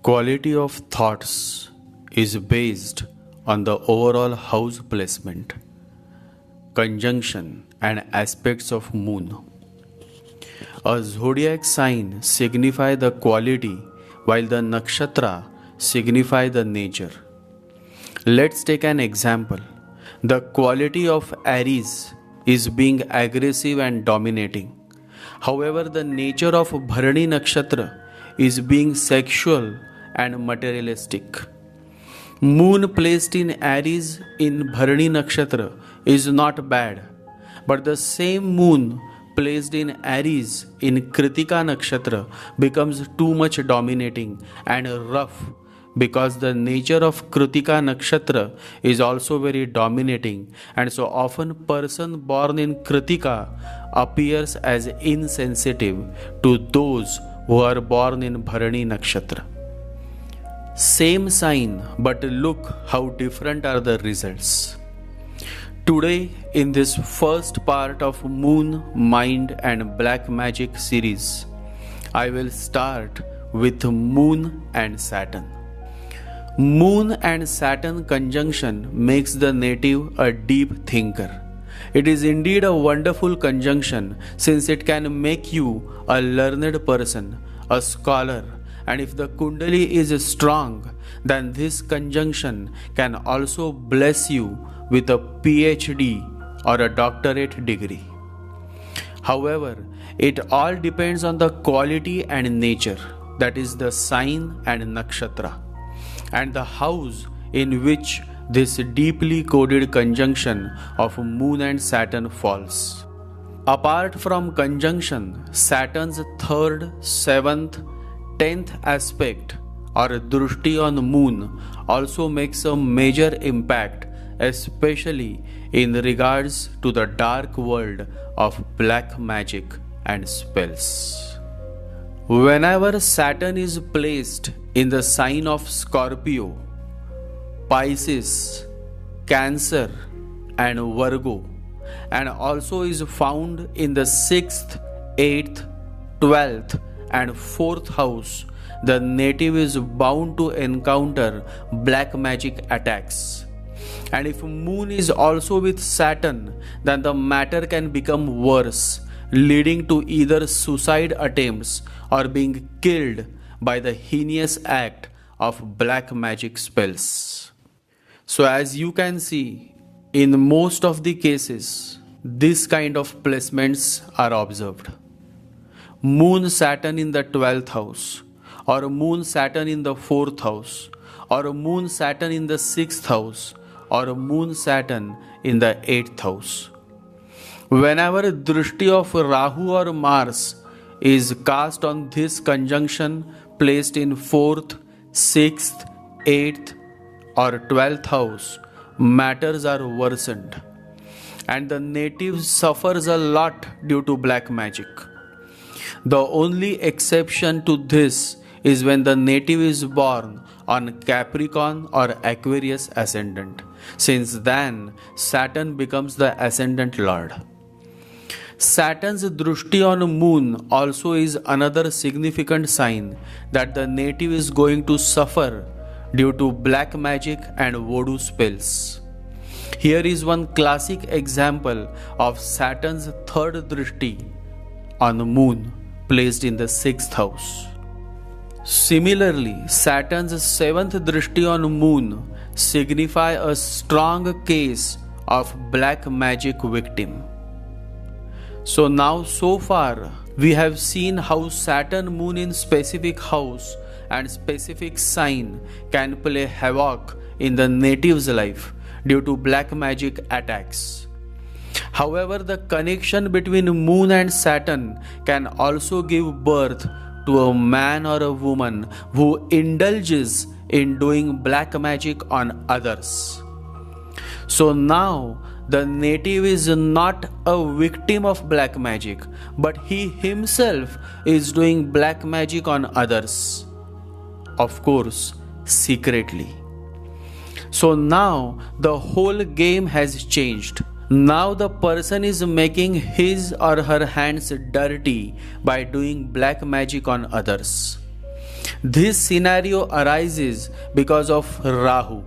Quality of thoughts is based on the overall house placement, conjunction, and aspects of moon. A zodiac sign signifies the quality while the nakshatra signify the nature. Let's take an example. The quality of Aries is being aggressive and dominating. However, the nature of Bharani nakshatra is being sexual and materialistic. Moon placed in Aries in Bharani nakshatra is not bad, but the same moon placed in Aries in Kritika nakshatra becomes too much dominating and rough, because the nature of Kritika nakshatra is also very dominating, and so often person born in Kritika appears as insensitive to those who are born in Bharani nakshatra. Same sign, but look how different are the results. Today, in this first part of Moon, Mind and Black Magic series, I will start with Moon and Saturn. Moon and Saturn conjunction makes the native a deep thinker. It is indeed a wonderful conjunction, since it can make you a learned person, a scholar, and if the Kundali is strong, then this conjunction can also bless you with a PhD or a doctorate degree. However, it all depends on the quality and nature, that is the sign and nakshatra, and the house in which this deeply coded conjunction of Moon and Saturn falls. Apart from conjunction, Saturn's 3rd, 7th, 10th aspect or drushti on Moon also makes a major impact, especially in regards to the dark world of black magic and spells. Whenever Saturn is placed in the sign of Scorpio, Pisces, Cancer and Virgo, and also is found in the 6th, 8th, 12th and 4th house, the native is bound to encounter black magic attacks. And if Moon is also with Saturn, then the matter can become worse, leading to either suicide attempts or being killed by the heinous act of black magic spells. So as you can see, in most of the cases, this kind of placements are observed. Moon Saturn in the 12th house, or Moon Saturn in the 4th house, or Moon Saturn in the 6th house, or Moon Saturn in the 8th house. Whenever drushti of Rahu or Mars is cast on this conjunction placed in 4th, 6th, 8th or 12th house, matters are worsened, and the native suffers a lot due to black magic. The only exception to this is when the native is born on Capricorn or Aquarius ascendant, since then Saturn becomes the ascendant lord. Saturn's drushti on Moon also is another significant sign that the native is going to suffer due to black magic and voodoo spells. Here is one classic example of Saturn's 3rd drushti on the Moon placed in the 6th house. Similarly, Saturn's 7th drushti on Moon signify a strong case of black magic victim. So now so far we have seen how Saturn Moon in specific house and specific sign can play havoc in the native's life due to black magic attacks. However, the connection between Moon and Saturn can also give birth to a man or a woman who indulges in doing black magic on others. So now the native is not a victim of black magic, but he himself is doing black magic on others. Of course, secretly. So now the whole game has changed. Now the person is making his or her hands dirty by doing black magic on others. This scenario arises because of Rahu.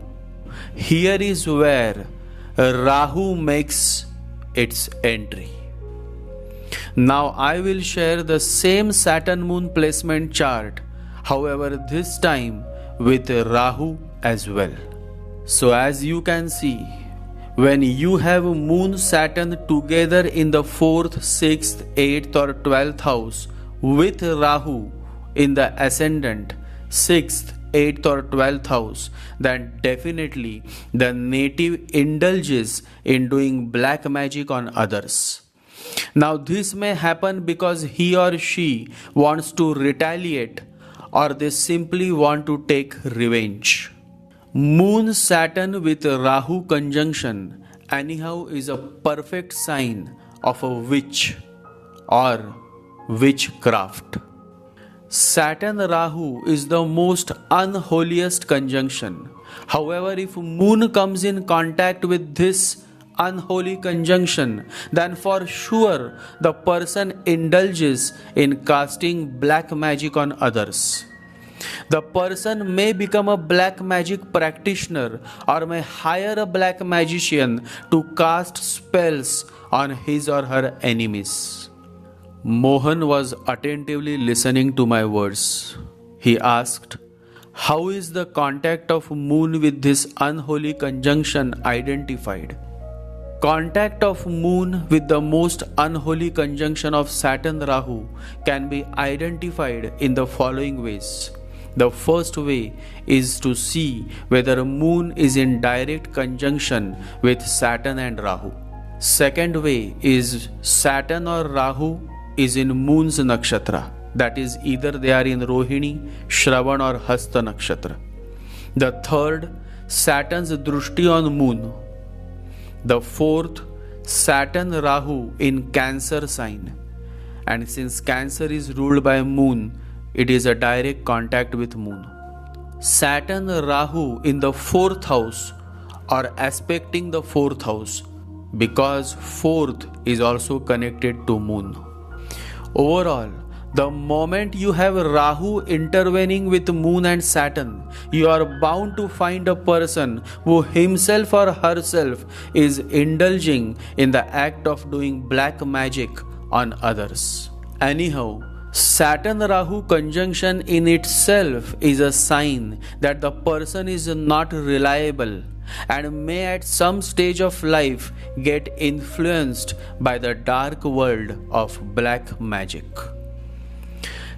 Here is where Rahu makes its entry. Now I will share the same Saturn Moon placement chart, however this time with Rahu as well. So as you can see, when you have Moon Saturn together in the 4th, 6th, 8th or 12th house with Rahu in the ascendant 6th, 8th or 12th house, then definitely the native indulges in doing black magic on others. Now this may happen because he or she wants to retaliate, or they simply want to take revenge. Moon Saturn with Rahu conjunction anyhow is a perfect sign of a witch or witchcraft. Saturn Rahu is the most unholiest conjunction. However, if Moon comes in contact with this unholy conjunction, then for sure the person indulges in casting black magic on others. The person may become a black magic practitioner or may hire a black magician to cast spells on his or her enemies. Mohan was attentively listening to my words. He asked, "How is the contact of Moon with this unholy conjunction identified?" Contact of Moon with the most unholy conjunction of Saturn Rahu can be identified in the following ways. The first way is to see whether Moon is in direct conjunction with Saturn and Rahu. Second way is Saturn or Rahu is in Moon's nakshatra, that is either they are in Rohini, Shravan or Hasta nakshatra. The third, Saturn's drushti on Moon. The fourth, Saturn Rahu in Cancer sign, and since Cancer is ruled by Moon, it is a direct contact with Moon. Saturn Rahu in the 4th house or aspecting the 4th house, because 4th is also connected to Moon. Overall, the moment you have Rahu intervening with Moon and Saturn, you are bound to find a person who himself or herself is indulging in the act of doing black magic on others. Anyhow, Saturn Rahu conjunction in itself is a sign that the person is not reliable and may at some stage of life get influenced by the dark world of black magic.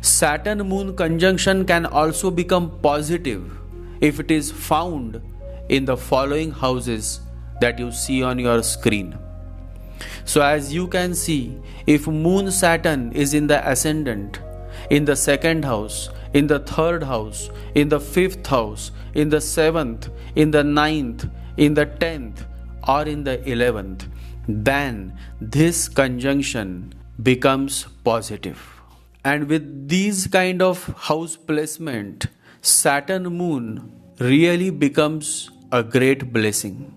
Saturn Moon conjunction can also become positive if it is found in the following houses that you see on your screen. So as you can see, if Moon Saturn is in the ascendant, in the 2nd house, in the 3rd house, in the 5th house, in the 7th, in the 9th, in the 10th or in the 11th, then this conjunction becomes positive. And with these kind of house placement, Saturn Moon really becomes a great blessing.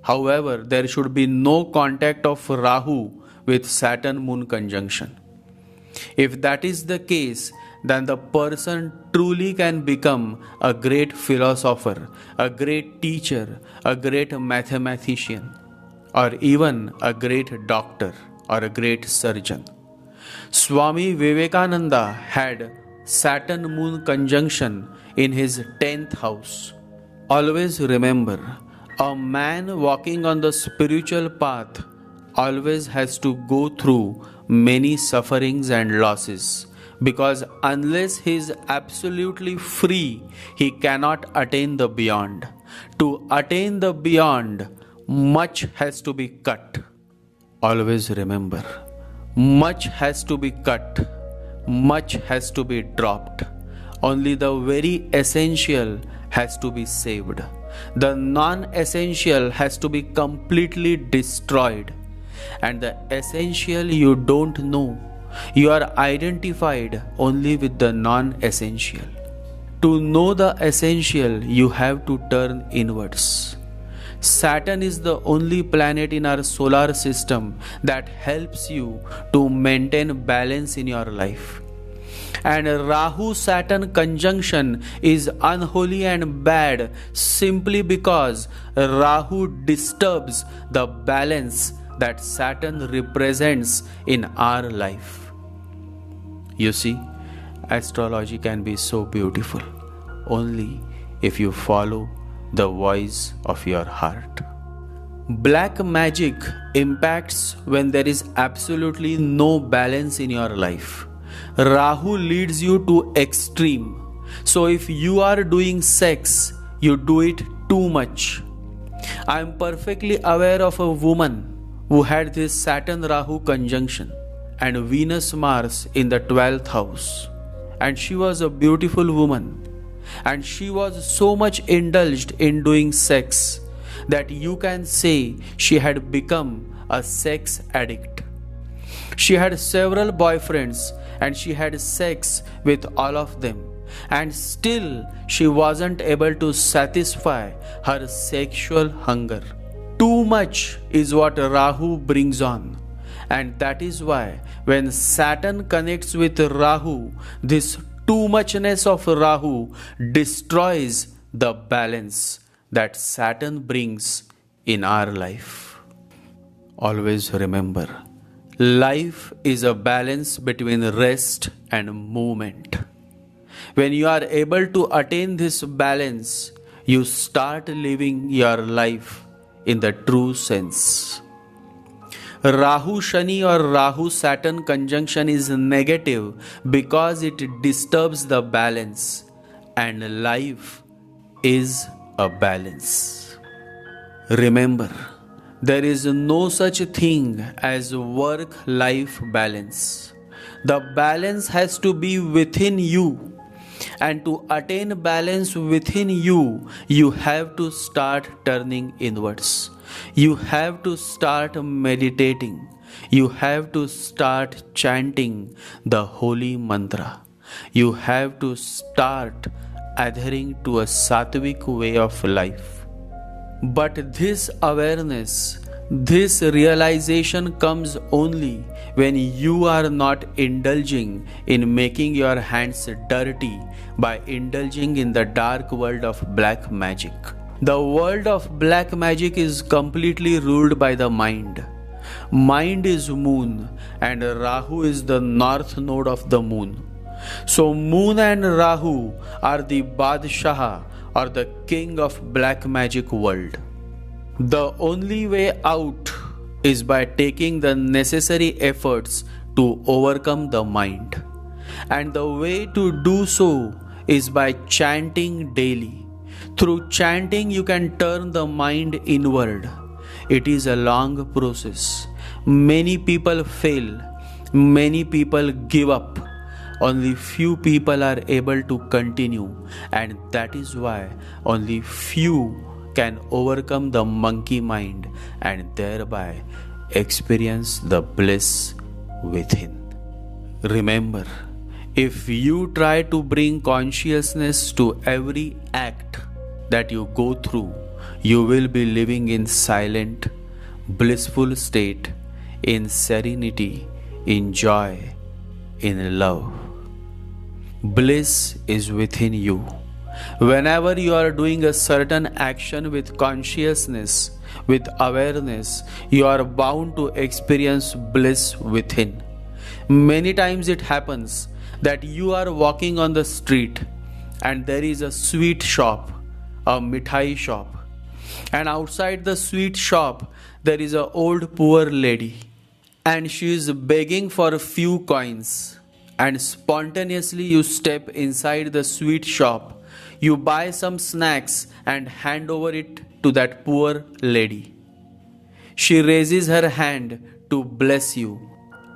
However, there should be no contact of Rahu with Saturn Moon conjunction. If that is the case, then the person truly can become a great philosopher, a great teacher, a great mathematician, or even a great doctor or a great surgeon. Swami Vivekananda had Saturn Moon conjunction in his 10th house. Always remember, a man walking on the spiritual path always has to go through many sufferings and losses, because unless he is absolutely free, he cannot attain the beyond. To attain the beyond, much has to be cut. Always remember, much has to be cut, much has to be dropped. Only the very essential has to be saved. The non-essential has to be completely destroyed. And the essential you don't know. You are identified only with the non-essential. To know the essential, you have to turn inwards. Saturn is the only planet in our solar system that helps you to maintain balance in your life. And Rahu Saturn conjunction is unholy and bad simply because Rahu disturbs the balance that Saturn represents in our life. You see, astrology can be so beautiful only if you follow the voice of your heart. Black magic impacts when there is absolutely no balance in your life. Rahu leads you to extreme. So if you are doing sex, you do it too much. I am perfectly aware of a woman who had this Saturn Rahu conjunction and Venus Mars in the 12th house. And she was a beautiful woman. And she was so much indulged in doing sex that you can say she had become a sex addict. She had several boyfriends and she had sex with all of them, and still she wasn't able to satisfy her sexual hunger. Too much is what Rahu brings on, and that is why when Saturn connects with Rahu, this too muchness of Rahu destroys the balance that Saturn brings in our life. Always remember, life is a balance between rest and movement. When you are able to attain this balance, you start living your life in the true sense. Rahu Shani or Rahu Saturn conjunction is negative because it disturbs the balance, and life is a balance. Remember, there is no such thing as work-life balance. The balance has to be within you. And to attain balance within you, you have to start turning inwards. You have to start meditating. You have to start chanting the holy mantra. You have to start adhering to a sattvic way of life. But this awareness, this realization comes only when you are not indulging in making your hands dirty by indulging in the dark world of black magic. The world of black magic is completely ruled by the mind. Mind is moon and Rahu is the north node of the moon. So moon and Rahu are the Badshah or the king of black magic world. The only way out is by taking the necessary efforts to overcome the mind. And the way to do so is by chanting daily. Through chanting, you can turn the mind inward. It is a long process. Many people fail. Many people give up. Only few people are able to continue, and that is why only few can overcome the monkey mind and thereby experience the bliss within. Remember, if you try to bring consciousness to every act that you go through, you will be living in silent, blissful state, in serenity, in joy, in love. Bliss is within you. Whenever you are doing a certain action with consciousness, with awareness, you are bound to experience bliss within. Many times it happens that you are walking on the street and there is a sweet shop, a mithai shop, and outside the sweet shop there is an old poor lady, and she is begging for a few coins, and spontaneously you step inside the sweet shop, you buy some snacks and hand over it to that poor lady. She raises her hand to bless you,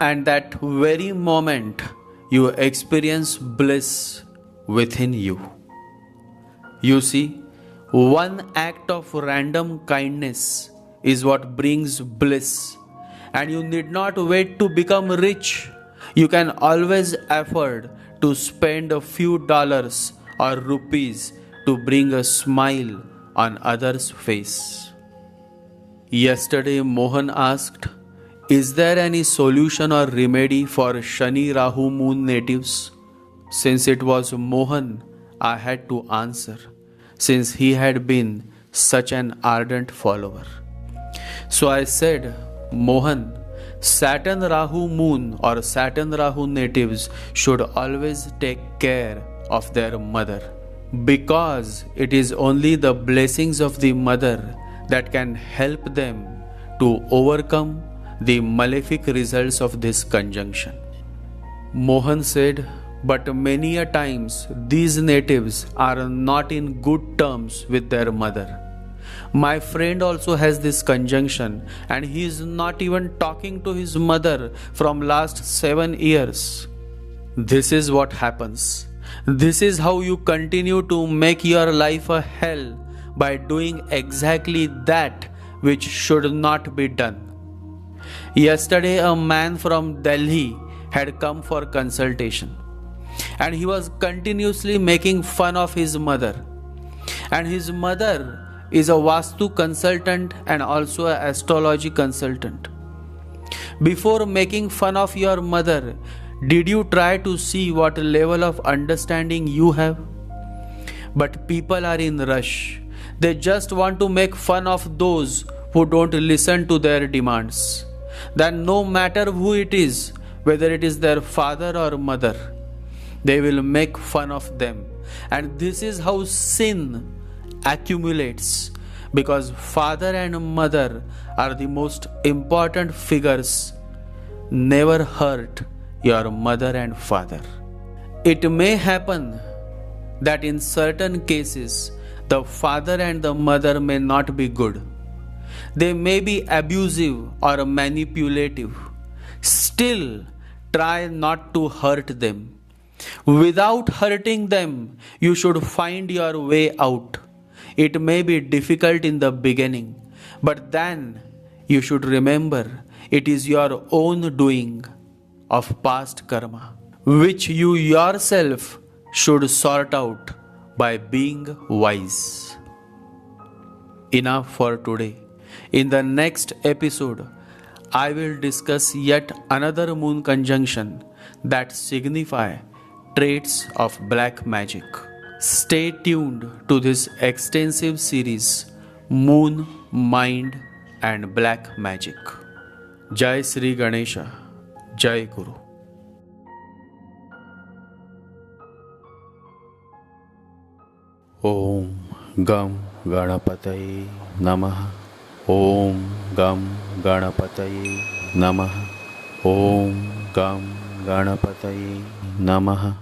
and that very moment you experience bliss within you. You see, one act of random kindness is what brings bliss, and you need not wait to become rich. You can always afford to spend a few dollars or rupees to bring a smile on others' face. Yesterday Mohan asked, is there any solution or remedy for Shani Rahu Moon natives? Since it was Mohan, I had to answer, since he had been such an ardent follower. So I said, Mohan, Saturn Rahu moon or Saturn Rahu natives should always take care of their mother, because it is only the blessings of the mother that can help them to overcome the malefic results of this conjunction. Mohan said, but many a times these natives are not in good terms with their mother. My friend also has this conjunction and he is not even talking to his mother from last 7 years. This is what happens. This is how you continue to make your life a hell by doing exactly that which should not be done. Yesterday a man from Delhi had come for consultation and he was continuously making fun of his mother. And his mother is a Vastu consultant and also an astrology consultant. Before making fun of your mother, did you try to see what level of understanding you have? But people are in rush. They just want to make fun of those who don't listen to their demands. Then no matter who it is, whether it is their father or mother, they will make fun of them. And this is how sin accumulates, because father and mother are the most important figures. Never hurt your mother and father. It may happen that in certain cases the father and the mother may not be good. They may be abusive or manipulative. Still, try not to hurt them. Without hurting them, you should find your way out. It may be difficult in the beginning, but then you should remember it is your own doing of past karma, which you yourself should sort out by being wise. Enough for today. In the next episode, I will discuss yet another moon conjunction that signify traits of black magic. Stay tuned to this extensive series, Moon, Mind and Black Magic. Jai Sri Ganesha, Jai Guru. Om Gam Ganapataye Namaha. Om Gam Ganapataye Namaha. Om Gam Ganapataye Namaha.